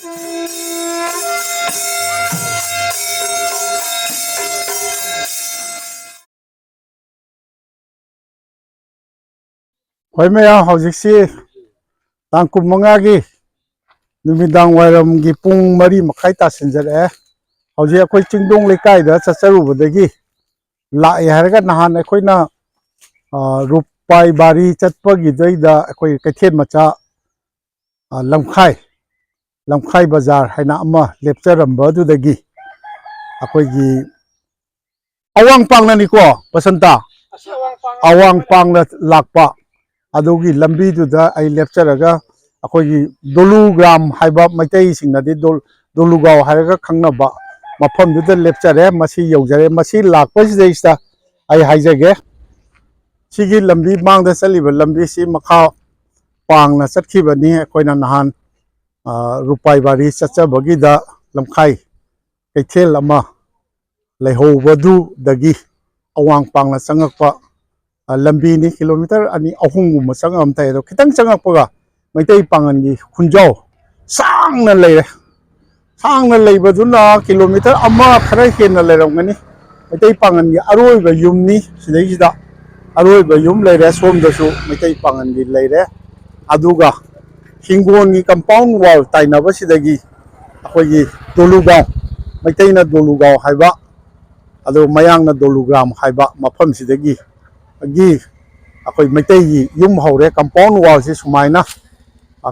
Hoy maya hojiksi tang kumangagi numidang wairamgi pung mari makai tasinjare hoji akhoi chingdong lekai da chacharubadagi lai harga nahan akhoina rupai bari chatpagi daida akhoi kaithen macha lamkhai bazar haina ama lepcharamba dudagi akhoigi awang pangna niko pasanta awang pangna lakpa adogi lambi duda ai lepcharaga akhoi dolugram haiba maitai singnadi dolugaw haraga khangnaba mafam duda lepchare masi yojare masi lakpa sidaista ai haijage sigi lambi mangda chaliba lambi si makha pangna chatkibani akoina nahan rupai bari chachabagi da lamkhai kaithel ama leihobadu dagi awang pangna changakpa lambi ni kilometer ani ahungum changam tai do khitang changakpaga maitai pangan gi khunjau sangna leibaduna kilometer ama khara hena leramgani maitai pangan gi aroiba yumni sidaisida aroiba yum leire somdasu maitai pangan gi leire aduga hingon gi compound wall tainaba sidagi akoigi dolugaw maitaina dolugaw haiba adu mayangna dolugram haiba mafam sidagi agi akhoi maitai gi yum hore compound wall si sumaina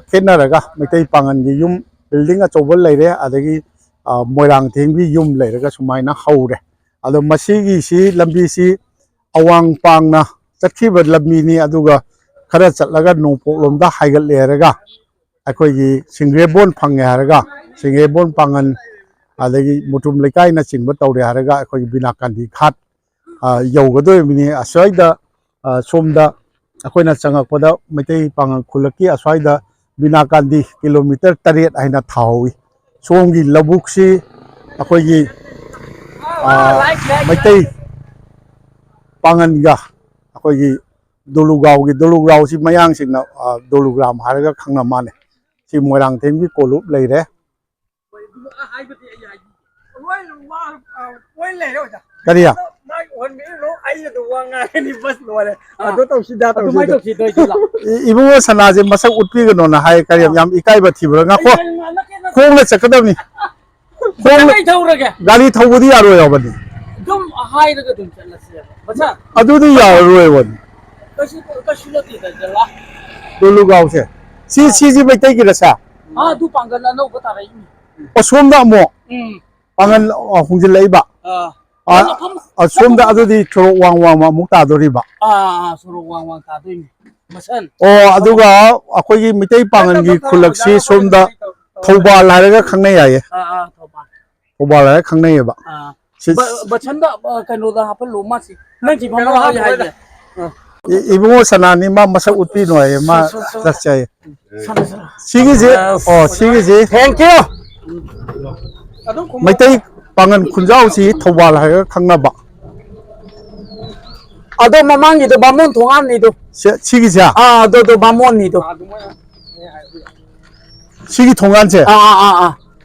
khenaraga maitai pangan gi yum building achobal leire adagi moirang thengbi yum leiraga sumaina haure ado masigi si lambi si awang pangna chakhiba lambi ni aduga khara chatlaga nongpok lomda haigal leraga akhoi gi singrebon phange haraga singrebon pangan adagi mutum lekai na chingba tawre haraga akhoi binakandi khat yaugadoi mini aswaida somda akoina changakpada maitai pangan khulaki aswaida binakandi kilometer 8 haina thawi somgi labuksi akoigi maitai pangan ga akoigi dolugaw si mayang singna dolugram haraga khangna mane si moirang thengbi kolup leire kariya ibu sanaje masak utpi gano na hai kariyam yam ikai ba thibra nga ko khong la chakadamni khong gari thawbudi yaro yawbani dum hai daga dum chalase bacha adudi yaro wani kasulati da jala dolugaw se si ji maitai gi rasa du pangan no bata rai osomda mo pangan hungjil leiba somda adudi thoro wang mukta doriba soro wang ta doi masan aduga akoigi mitai pangan gi khulaksi somda thobal haraga khangnai yaye thobal haraga khangnai ba bachanda kano da hapal loma si nang ji phama ha ya ibungo sanani ma masak utpi no ye ma lakchai sigi je thank you mitai pangan khunjau si thobal haraga khangnaba ado mamangi do bamon thongan ni do sigi ja do bamon ni do sigi thongan che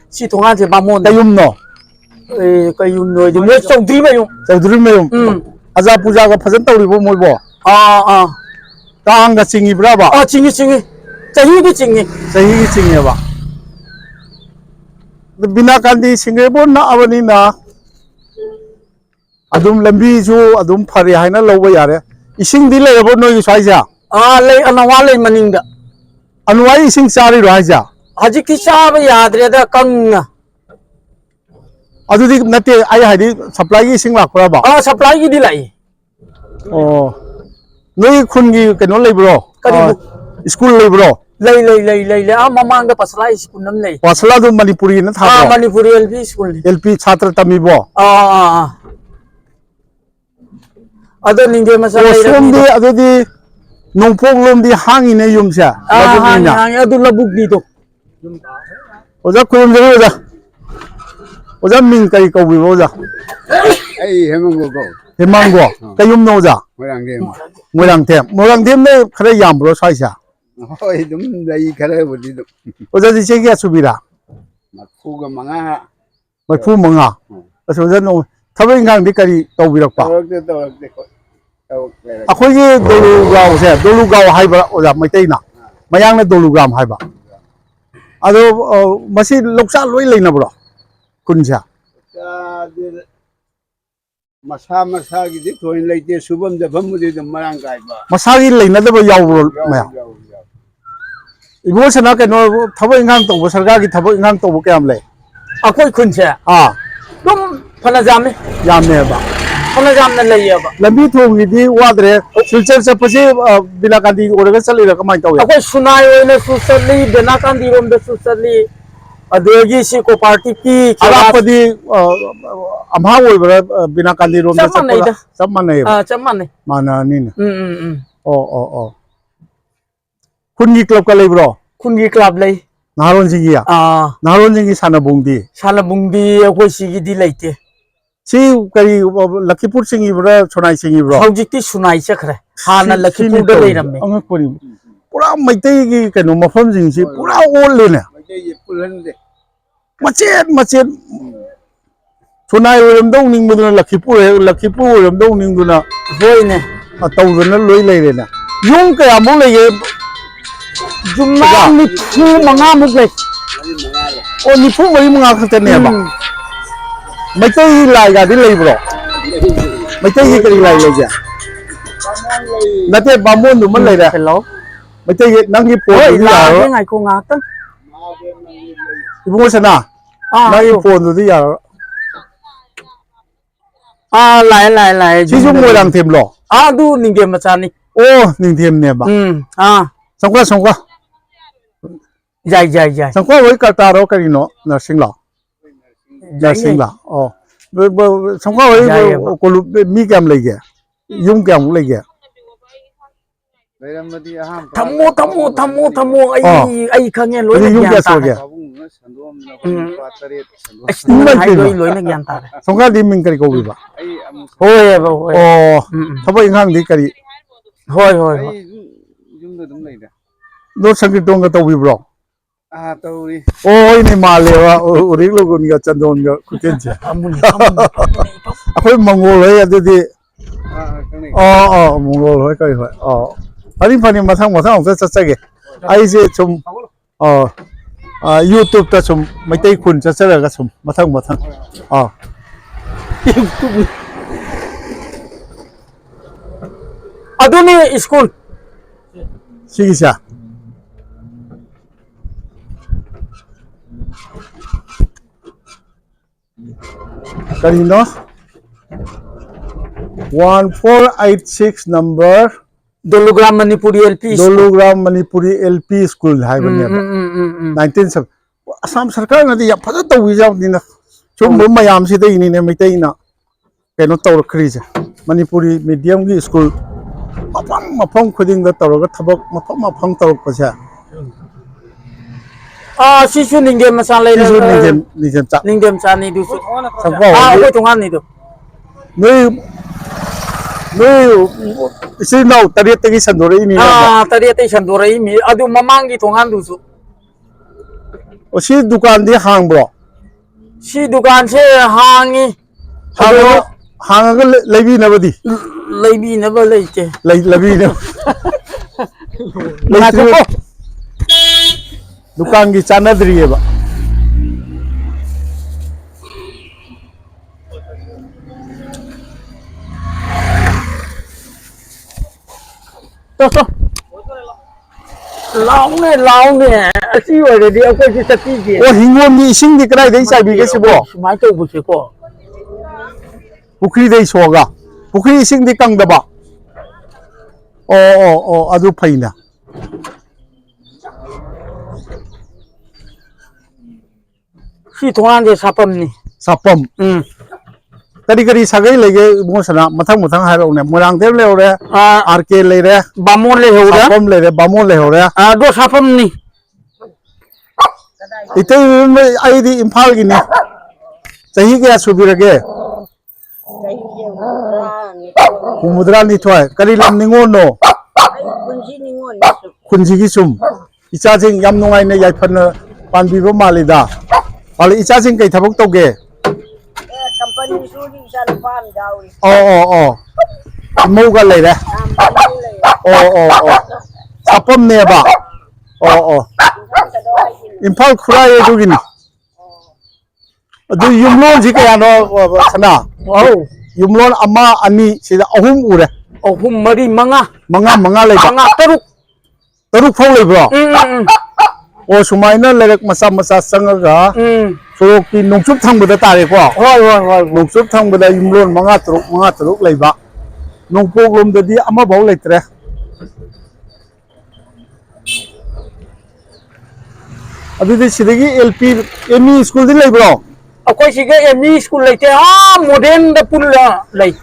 si thongan che bamon kayum no di mo chowdri mayum aja puja ga phajan tawribo moibo tang ga chingi braba chingi chahi gi chingi ba binakandi singrebon na abani na adum lambi ju adum phari haina loba yare ising di leabo noi swaija lei anawa lei maningda anuai ising chari ro haija hajik ti chaba yadre da kangna adudi nate ai haidi supply gi ising lakpra ba supply gi di lai noi khun gi keno leibro school leibro lei mamang da pasla school nam lei pasla du manipuri na tha manipuri LP chhatra tamibo ado ninge masala somdi adudi nongpok lomdi hangi ne yumsa hangi adu labuk ni to oja kurum jero oja ming kai ko bi oja ai hemango kayum no oja moirang dem ne khare yam bro saisa hoi dum dai khare budi dum oja ji che kya subira Fuga Manga. Marfu Manga. So then Taving the Kari Tobirapa. Akoy Doluga was there, Doluga Hyba or Matena. Mayana Dolugam Hyba. Ado Masi looks out really number. Kunja. Masagi to in like the Subam the Bamudi the Marangai. Masagi lay never yaw. It was an no Taving was a Gagi Taving to Camley. Akoy Kuncha. Come Panazami. Yameba. Panazam na layaba. Lambi to with the water, Silcher Sapasi, Bilakandi, or a Sally, like my toy. Akoy Sunay na Susali, the Nakandi room the Susali, a Degi Siko party key, Arapadi, Amhawa, Binakandi room, some money. Chamane. Mana Nina. Oh. Kundi Club Calibro. Kundi Club lay. Naron Zingia. Naron Zingi Sanabundi. Salabundi, a Wishigi delay. See, Lucky Put singing, Sonai singing. How did this Sunai Chakra? Hana Lucky Put the later. Pura my day can no from Zingi, Pura all Lena. Machet. Sonai will downing with a Lucky Pur, downing with a boy, a thousand lady. Yunka Amule. Jumlah ni pu mengamuk leh. Oh ni pu beri mengangkat ni apa? Macam ini lagi ada lagi bro. Macam ini kali lagi aja. Nanti bangun tu mana lagi? Hello. Macam ini nanti pu ni lah. Ini ngai kau ngata. Ibu sana. Nanti pu tu dia. Lai. Cium orang tim lo. Aduh ninggem macam ni. Oh ninggem ni apa? Sangka. Jai. Sangka woi kata ro kari no nursing lah. Oh. Sangka woi kalau mi kam lagi, yung kam lagi. Tamu. Ay kangen loy na yung gyanta. Loy na gyanta. Sangka di ming kari kau biba. Hoy. Oh. Sabay ingang di kari. Hoy. Do sakit dong kata bro. Tahu Oh ini malewa, uring lo gun gak cendon gak kucing. Aku Mongol ya jadi. Oh Mongol kali. Oh. Paling masang saya saja. Aise cum. Oh. YouTube ta cum. Macam kun saya kat cum. Masang. Oh. Aduh ni school. Sige siya. Kanino? 1486 number. Dolugram Manipuri LP. Dolugram Manipuri LP school hai bani ba. 19 Assam sarkar na di ya phada tawi jaw ni na. Chum mayam si dei ni ne mitai na. Keno taw khri ja. Manipuri medium gi school. Mapam khuding da taw ga thabak mapam taw pa sa. Sisu ninggem masalai ni. Sisu ninggem cha. Ninggem cha ni du. Sangko. Aku tungan ni tu. Noi isi nau tadi tadi sandore ini. Tadi sandore ini. Aduh mamang di tungan du su. Si dukan di hang bro. Si dukan se hangi. Hang lebi na badi. Lebi na ba leite. Lebi na. Dukan ki chana diri ba. To. Lao ne. Asi wa de aku si sati je. Oh hingom ni ising di krai dei sai bi ke sibo. Mai to bu se ko. Pukri dei soga. Pukri ising di kang da ba. Oh adu phaina. Si tungan je sapam ni. Sapam. Tadi kari sagai lagi bungusana matang hai rone murang ter le ore RK le re bamon le ho re sapam le re bamon le ho re do sapam ni ite ai di imphal gi ni chahi ke subirage kumudra ni thoi kari lam ningon no khunji gi sum icha jing yam nungai ne yai phan pan bi ba malida Wala isasing kay tabok toge. Company suri sa lupan daw. Oo. Mo ga lay de. Oo. Sapom ne ba. Oo. Impal khuraye dugini. Adu yumlon ji kaya no sana. Oh. Yumlon ama ani sida ahum ure. Ahum mari manga. Manga lay ba. Manga teruk. Taruk phau lay bro. O sumaina lerek masa sangaga. Surok ki nungsup thangbuda tare ko. Hoi. Nungsup thangbuda yumlon manga taruk lay ba. Nungpok lom dadi ama bau lay tre. Adudi sidagi LP ME school din lay bro. Akoy sige ME school lay te modern da pulla lay.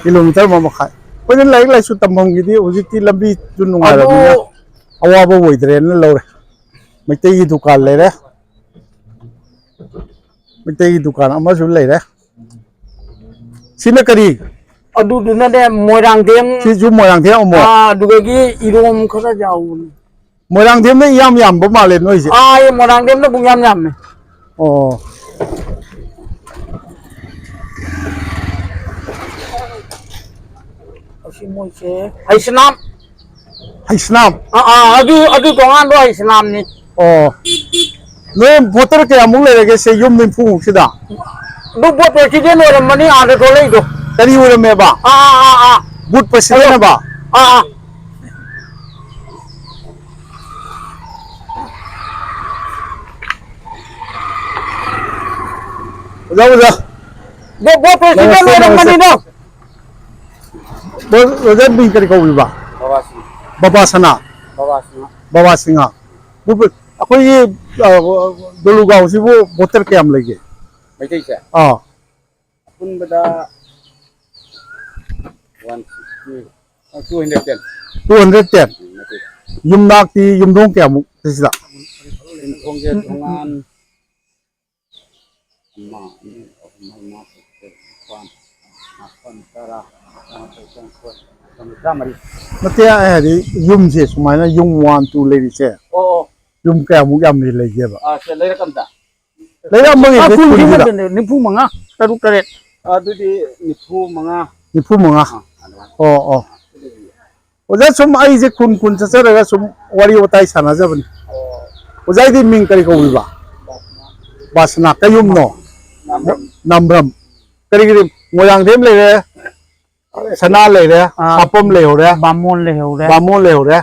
Kilometer mamakhay. Pwede lay su tamhong gidi hujiti lambi jun nungara Ado bina. Awaba woidre na lawre. May tayi dukan lay re. May tayi dukan ama su lay re. Sina kari. adu duna de moirang dem. Si ju moirang them omo. Dugagi irom khara jaw. Moirang them na yam ba male noi si. Ye moirang dem na bung yam ne. Oh. Asi moi se. Haisnam. Haisnam. Adu tongan do haisnam ni. Oh. Noi voter ke amung lay re se yum nim pu sida. Du bot president or mani ada tolai do. Tari ure me ba. But president ba. Udah. Du bot president or mani do. Udah bin kari kau ba. Baba sana. Baba singa. Bu aku ye dulu gaw si bu voter ke am lagi. Macam saya. Pun beda 160, 210. 210. Yum nak ti yum dong ke amu sida. Kongja tungan Mati di yum je sumaina yum 1 2 lady se. Yum ke amu yam ni lagi ba. Saya lera kamta. Lagi am ngi Aku ni ni sida. ni pu manga taruk taret. Aduh di nipu mga. Ni pu mo nga. Oh. Oja sum ai je kun sa ga sum wari otai sana ja ban. Oja di ming kari ko ba. Basna kayum no. Namram. Kari ngoyang dem le re. Sana le re. Sapom le ho re. Bamon le ho re. Bamon le ho re.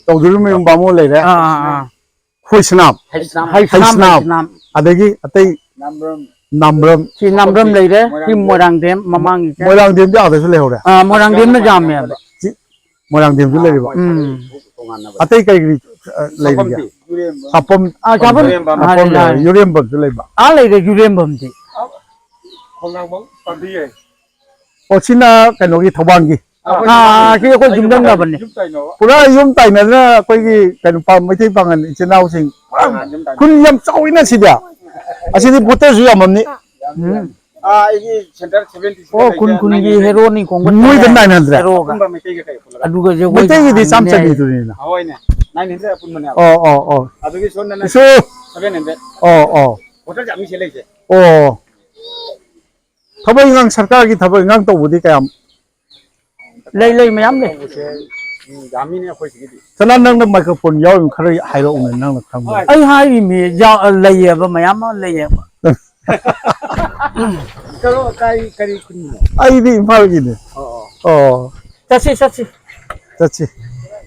Tong dulu mi bamon le re. Huisnam. Haisnam. Adagi atai Namram. Si namram le re. Si morang dem mamang ite. Moirang dem ja ade su le ho re. Morang dem na jam me. Moirang dem su le ba. Atai kari le ga. Sapom Sabun. Yurem ba su le ba. Le re yurem bam ti. O sina kanogi thoban gi. Si ko jumdang na ban ni. Pura yum tai na na koi gi kan pa mai thai pangan chinau sing. Kun yam chawina sidia. Asini puter su yam ni. Ini center 70. Kun gi hero ni kong. Mui dan nai nandra. Hero ga. Adu ga je. Mai thai gi sam chani tu ni na. Awai ne. 900 pun mana. Oh. Aduh ki son na. So 700. oh. Hotel jami sele je. Oh. Thabai ngang sarkar gi thabai ngang to budi kayam. Lay mayam le. Jami ne khoi sigi. Sanan nang na microphone yaw im khari hairo un nang na kham. Ai hai mi ja lay ba mayam lay ba. Kalau kai kari kun. Ai di impal gi ne. Oh. Sasi. Tachi.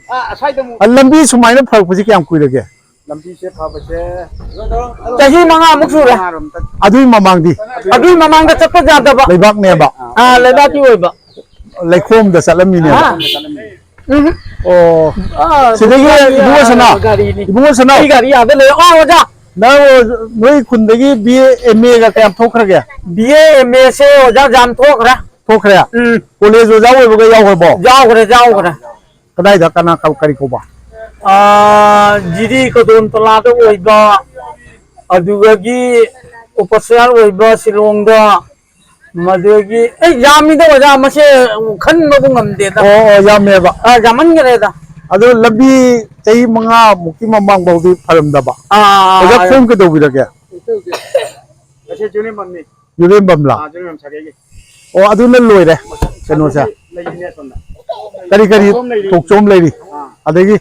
Asai demu. Lambi sumaina phak puji kyam kui rage. Lampi se phaba se. Tahi manga muk su re. Adui mamang di. Adui mamang da chappa ja da ba. Leibak ne ba. Leibak ki oi ba. Laikhom da salami ne ba. Oh. Sidagi ibunga sana. Ibunga sana. Ai gari ya de le ja. Na noi khundagi BA MA ga kyam thokra ge. BA MA se ja jam thokra. Thokra. College o jawo ba yaw bo. Jaw kore. Kadai da kana kari ko ba. Jiri ko don tala do oi ba. Adugagi upasar oi ba silong da. Madugi jami da ja ma se khan no ngam de da. Oh yam me ba. Jaman gre da. अदो लंबी चही मंगा मुक्की ममांग बाउदी फरमदबा ओजा खोम के दोबिरगे अच्छे जुने mummy युरेम बमला जुने मम सरेगे ओ अदुना लोइरे कनोसा लेजिने सोना करी करी थोकचोम लेरी अदेगी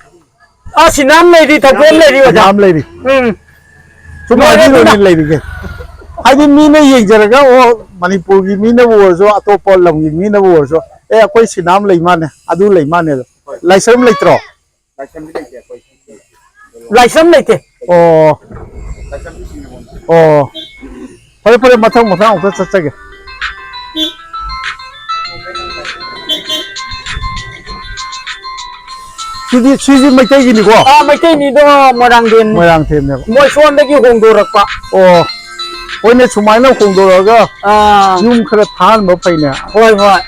सिनाम लेरी थोकचोम लेरी ओजा नाम लेरी सुमाजी लोनी लेरी के हाइदि मीने येंजरगा ओ मणिपुर की मीने वोरजो अतोप लमगी मीने वोरजो ए अकोई सिनाम लेमाने अदु लेमाने लाइसम लेत्रो लाइसम लेते ओ ओ फरे फरे मथंग मथंग औता चचगे सीजी मैतै गिनी को मैतै नि दो मोरांग देन ने मोय सोंदगी होंदोरक्पा ओ ओइने सुमाइना होंदोरगा युम खरा थान म फैने होय होय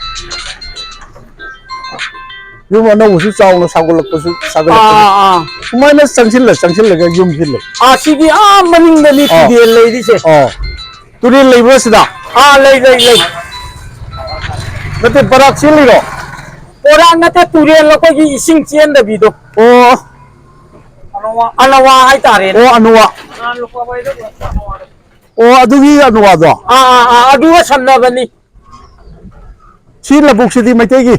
युम अनौसु चावनो सागोलकपसु सागोलक सुमाइना चंगसिल युम खिल सिगी मनिंग दनी तुरेल लेदिसे तुरेल लेब्रो सिदा ले नते बराक सिलिरो पोरा नते तुरेल लकोगी इसिंग चेन दबिदो ओ अनवा हाय तारे ओ अनुवा ओ अदुगी अनुवा दो अदुवा सन्नबनी सी लबुक्सिदी मैतेगी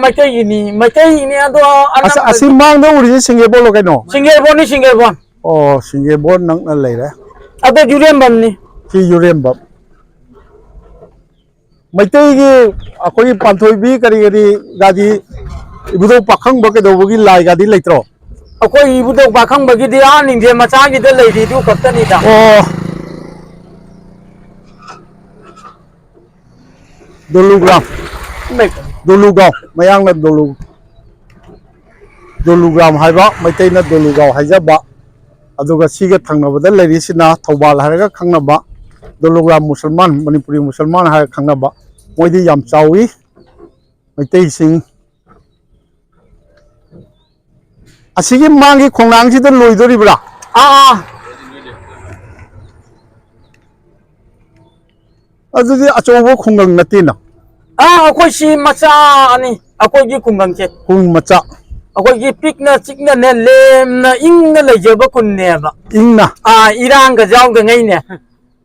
मैतेगी अदो असि मांग दो उरि सिंगेबोल कैनो सिंगेबोन ओ सिंगेबोन नंग लेरे अदो जुरेम्बमनी सी जुरेम्बम मैतेगी अखोई पांथोइबी करी करी गादी इबुदो पाखंग बके दोबगी लाई गादी लेत्रो अखोई इबुदो पाखंग बगी दि निंजे मचागी दे लेदी दु खतनी दा ओ दोलुग्राम दोलुगाव मयांगना दोलुग्राम हाइबा मैतैना दोलुगाव हाइजाबा अदुगा सिगे थंगनबदा लेरिसिना थौबाल हारगा खंगनबा दोलुग्राम मुसलमान मणिपुरी मुसलमान हार खंगनबा मोइदी याम चावी मैतै सिंग असिगे मांगी खोंनांगसिदा लोइदोरिब्रा अदुदी अचौबो खुंगंग नतीना अखोई सी मचा अनि अखोई की खुंगंग के खुंग मचा अखोई की पिकना चिकना ने लेमना इंगना लेजब कुन्नेबा इंगना इरांग जावद ngैने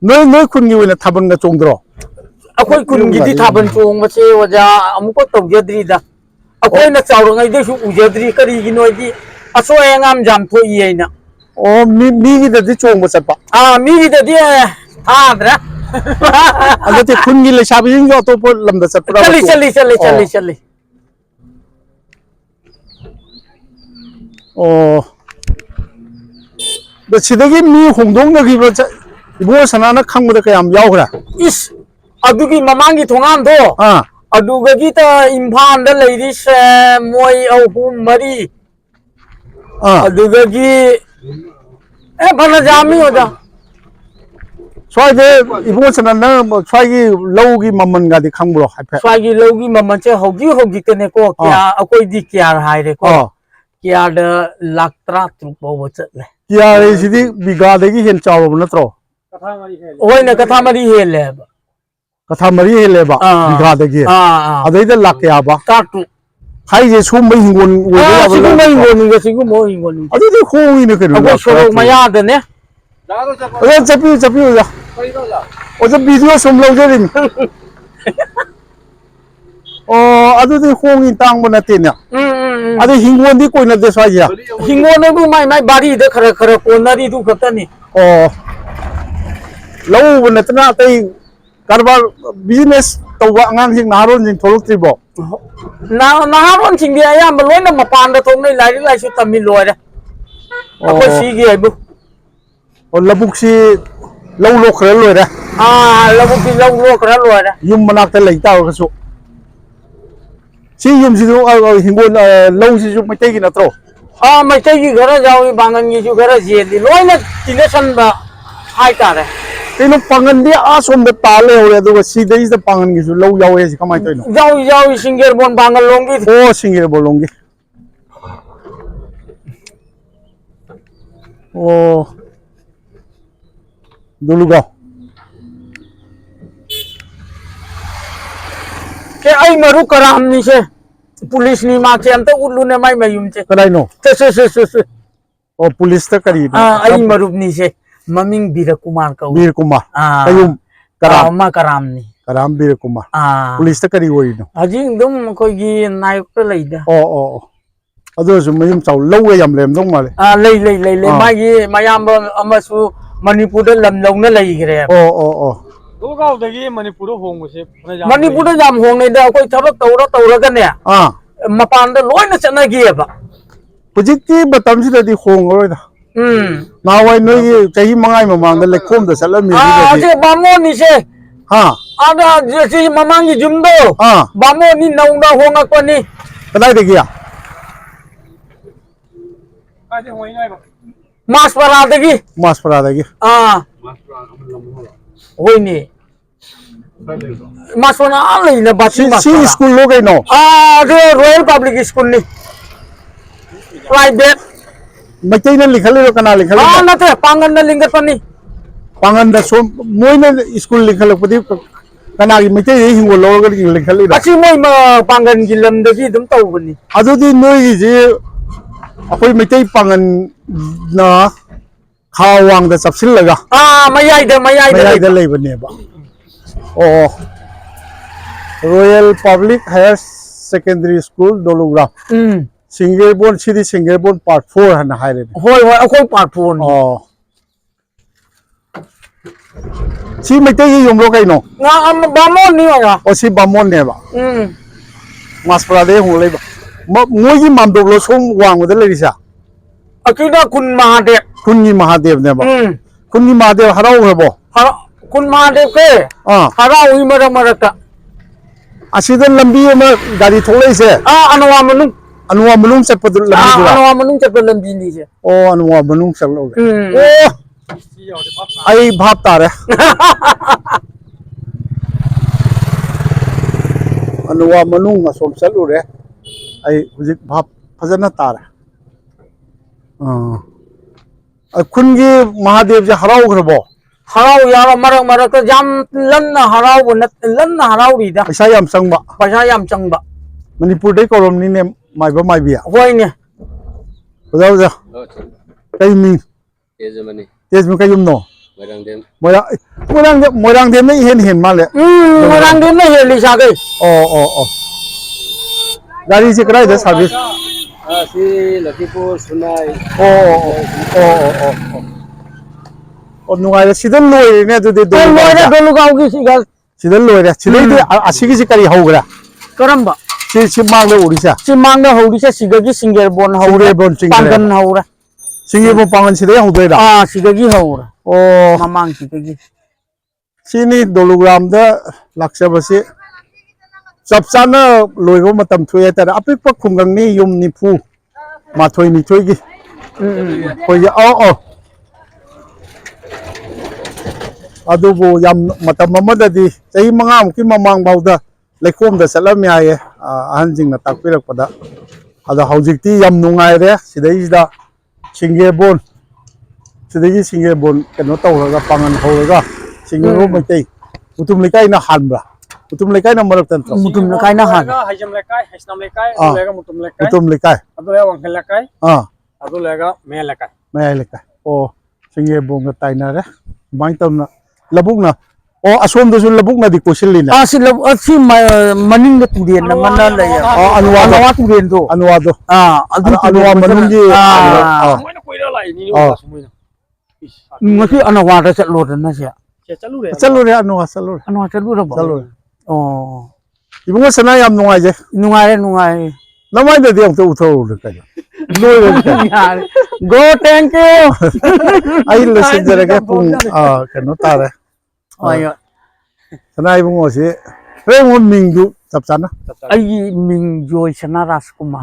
नोय नोय खुंगी वेना थाबनगा चोंद्रो अखोई खुंगी दि थाबन चोंग मचे वजा अमुको तौजद्रीदा अखोई न चावरंगै देसु उजद्री करी गिनोदी असो एंगाम जाम थोइयैना ओ मी गी ददि चोंग चपा मी गी ददि आद्रा अदते खुंगी ले साबिंग जो तो लमदा चपरा चली ओ बसिदगी मी होंदोंग नगिबो इबो सनाना खंगबदा कयाम यावग्रा इस अदुगी ममांगी थोंगाम दो अदुगगी त इम्फाल द लेरिस मोय अहुम मरी अदुगगी ए भला जामी होदा स्वाइदे इबो सनाना स्वाइगी लौगी ममन गादी खंगब्रो हाफे स्वाइगी लौगी ममन से होगी तने को क्या अकोई दी क्या हाइरे को क्या द लाख 30 बो चले क्या रे सिदी बिगा देगी हेन चावब नत्रो ओइना कथा मरी हेले कथा मरी हेलेबा बिगा देगी अदैदा लाख याबा ताटु हाइजे सुम हिंगोन ओइबा सिगु मो हिंगोन अदुदी खोइनो केनो अगो सोरो मया दने अरे चपी ओजा ओजा वीडियो सुम लौजरिन ओ अदुदी खोंगी तांग बनतेना अदे हिंगोन दी कोइना दे स्वाइया हिंगोन बु माई बारी दे खरा कोनरी दु खतनी ओ लौ बनतना तै कारबार बिजनेस तौबा अंगांग सिंग नारोन सिंग थोलक्त्रिबो नारोन सिंग दि आया लोइना मपान द थोंनै लाइसु तमि लोइरे अखो सिगी आइबु ओ लबुक्सी लौ लोखरे लोइरे लबुक्सी लौ लोखरे लोइरे युम मनाक्ता लैता कसु सी युम सिदु हिंगोन लौ सिजु मैतैगी नत्रो मैतैगी घर जावी बांगनगी जु घर जेली लोइना तिलेसन बा हाय तारे तेनो पांगन दि आसोम द ताले होरे दुगा सीदेई द पांगन गिसु लौ यावे सि कमाय तोइनो जावी सिंगेर बोन बांगन लोंगी ओ सिंगेर बोलोंगी ओ दुलुगाव के आई मरु करामनी से पुलिस नि मा के अंत उल्लू ने माई मयुम चे कदाइनो से ओ पुलिस त करी आई मरुप नि से ममिंग वीर कुमार का वीर कुमार कयुम कराम मा कराम नि कराम वीर कुमार पुलिस त करी ओइनो हजी एकदम कोई गी नायक पे लईदा ओ अदोसु मयुम चाउ लौवे याम लेम दोंग माले ले मागी मयाम अमसु मणिपुर लम लौना लईग्रे ओ दोगावदगी मणिपुर होंगसे मणिपुर जाम होंगनेदा कोई थबक तौरगने मपान द लोइना चनागियबा हुजिकती बतमसिददी होंगरोइदा नावाई नोई चाही मंगाई ममांग लेखोम द सलमी जे बामो नि से आदा जे ममांगी जुमदो बामो नि नौना होंगकनी कदाई देगिया काजे होइनाइबो मासपरादगी होइनी मासपरा आलैना बाची सी स्कूल लो गइनो जो रॉयल पब्लिक स्कूल नि प्राइवेट मचै ने लिखले कना लिखले नते पांगन न लिंगपनी पांगन द सो मोइने स्कूल लिखले पदि कना gi मचै हिंगो लो ग लिखले अची मोइ Pangan gi lam da gi dum tawbani अदुदी नोई जी अखोई मचै पांगन ना खावांग द सबसिल लगा मयाई द लेबने बा ओ royal public higher secondary school Dolugram Singerbond city Singerbond part 4 हन हाइरे होय अखोई पार्ट 4 ओ सी मते ये योमरो कइनो बामोन नि होगा ओ सी बामोन ने बा मासपरा दे हो लेबा मोगी मामदोबलो सोम वांग द लेरिसा अकिदा कुन महादेव ने बा कुन्नी महादेव हराव हेबो कुन महादेव के हराव इ मरक असिद लंबी में गाड़ी थोड़े से अनुवा मनुंग से पद लंबी अनुवा मनुंग से पद लंबी नि से ओ अनुवा मनुंग से लो ओ आई भाप तारे अनुवा मनुंग असोम चलु रे आई हुजिक भाप फजना तारे खुनगी महादेव जे हराव ग्रबो हराव यार मरक जाम लन हराव रिदा पैसा याम चंगबा मणिपुर दे कोरमनी ने माइबा माइबिया होइने ओजा कई मी तेजमनी कई युमनो मोरांगदेम ने हेन माले मोरांगदेम ने हेली सागे ओ गाड़ी से कराई दे सर्विस सी लखीपुर सुनाई ओ नुगाय सिदन लोय ने दुदे दोलुगाव की सिगल सिदन लोय रे सिदे आसिगी से करी हौगरा करम्बा सी मांग उड़ीसा सिगगी सिंगेरबोन हौरे पांगन हौरा सिंगेरबोन पांगन सिदे हौदेरा सिगगी हौरा ओ ममांग सिगगी सिनी दोलुग्राम द लाक्सबसे सबसाना लोइगो मतम थुए तर अपिक खुंगंगनी युम निफु माथोय निथोयगी होय ओ अदुबो याम मतम ममददी चही मंगाम की ममांग बाउदा लेखोम द सलम याये अहनजिंग न ताकपिरकपदा अदा हौजिकती याम नुंगाय रे सिदैदा सिंगेरबोन कनो तौरगा पांगन हौरगा सिंगेरबोन मैतै उतुम लेकाय ना हानब्रा उतुम लेकाय ना मरक तंत्र मुतुम लेकाय ना हान हाइजम लेकाय हाइसनाम लेकाय अदुलेगा मुतुम लेकाय अदुलेगा वंखल लेकाय अदुलेगा मे लेकाय ओ सिंगेरबोन ग ताइना रे माइ तौना लबुकना ओ असोम दसु लबुकना दि कोसिलिना सी मनिंग द तुरेन न मन्ना लय अनुवा तुरेन दो अनुवा मनुंगी मोइना कोइरा लाई नि मोइना ngasi अनुवा द चलो न से चलो रे अनुवा चलो रे ओ इबुंग सना याम नुंगाय जे नुंगाय नमाय दे देम तो उथो रे यार गो थैंक यू आई लेसन जरगे पुंग कनो तारे आयो सना इबुंग से रे मो मिंगदु सबसाना आई मिंग जोयसना राजकुमार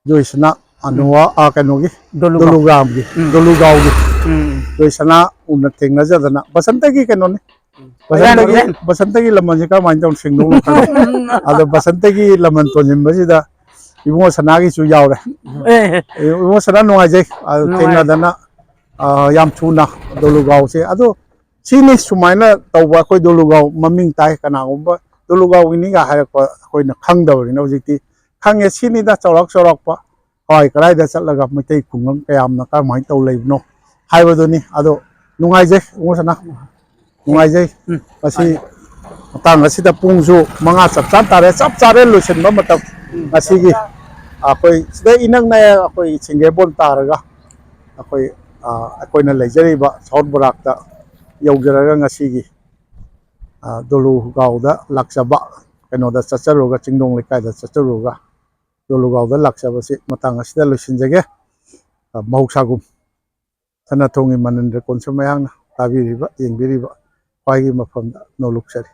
जोयसना अनुवा कनोगी दोलुगाव की जोयसना उन थेंगना जदना बसंत की कनो ने बसंत की लमन से का माइन तौन सिंगनो अद बसंत की लमन तो जिंबसिदा इबुंग सना की चु याव रे इबुंग सना नुआय जे थेंगना दना याम छुना दोलुगाव से अदो सिनी सुमाइना तौबा कोई दोलुगाव ममिंग ताय कनागुंबा ꯗꯣꯂꯨꯒꯥꯎꯒꯤꯅꯤꯒ ꯍꯥꯏꯔꯛꯄ ꯑꯩꯈꯣꯏꯅ ꯈꯪꯗꯕꯅꯤꯅ ꯍꯧꯖꯤꯛꯇꯤ ꯈꯪꯉꯦ ꯁꯤꯅꯤꯗ ꯆꯥꯎꯔꯥꯛꯄ ꯀꯋꯥꯏ ꯀꯔꯥꯏꯗ ꯆꯠꯂꯒ ꯃꯩꯇꯩ ꯈꯨꯡꯒꯪ ꯀꯌꯥꯝꯅ ꯀꯔꯝꯍꯥꯏꯅ ꯇꯧ ꯂꯩꯕꯅꯣ ꯍꯥꯏꯕꯗꯨꯅꯤ ꯑꯗꯣ ꯅꯨꯡꯉꯥꯏꯖꯩ ꯏꯕꯨꯡꯉꯣꯁꯅꯥ ꯅꯨꯡꯉꯥꯏꯖꯩ ꯃꯁꯤ ꯃꯇꯥꯡ ꯑꯁꯤꯗ ꯄꯨꯡꯁꯨ 5 ꯆꯞ ꯆꯥꯔꯦ ꯂꯣꯏꯁꯤꯟꯕ ꯃꯇꯝ ꯉꯁꯤꯒꯤ ꯑꯩꯈꯣꯏ ꯁꯤꯗ ꯏꯅꯛ ꯅꯛꯑꯦ ꯑꯩꯈꯣꯏ ꯁꯤꯡꯒꯦꯕꯣꯟ ꯇꯥꯔꯒ ꯑꯩꯈꯣꯏꯅ ꯂꯩꯖꯔꯤꯕ ꯁꯥꯎꯠ ꯕꯣꯔꯥꯛꯇ ꯌꯧꯖꯔꯒ ꯉꯁꯤꯒꯤ ꯗꯣꯂꯨꯒꯥꯎꯗ ꯂꯥꯛꯆꯕ ꯀꯩꯅꯣꯗ ꯆꯠꯆꯔꯨꯔꯒ ꯆꯤꯡꯗꯣꯡ ꯂꯩꯀꯥꯏꯗ ꯆꯠꯆꯔꯨꯔꯒ ꯗꯣꯂꯨꯒꯥꯎꯗ ꯂꯥꯛꯆꯕꯁꯤ ꯃꯇꯥꯡ ꯑꯁꯤꯗ ꯂꯣꯏꯁꯤꯟꯖꯒꯦ ꯃꯍꯧꯁꯥꯒꯨꯝ ꯁꯅꯥꯊꯣꯡꯒꯤ ꯃꯅꯤꯟꯗ꯭ꯔ ꯀꯣꯟꯁꯨꯝ ꯃꯌꯥꯝꯅ ꯇꯥꯕꯤꯔꯤꯕ ꯌꯦꯡꯕꯤꯔꯤꯕ ꯈ꯭ꯋꯥꯏꯒꯤ ꯃꯐꯝꯗ ꯅꯣꯂꯨꯛꯆꯔꯤ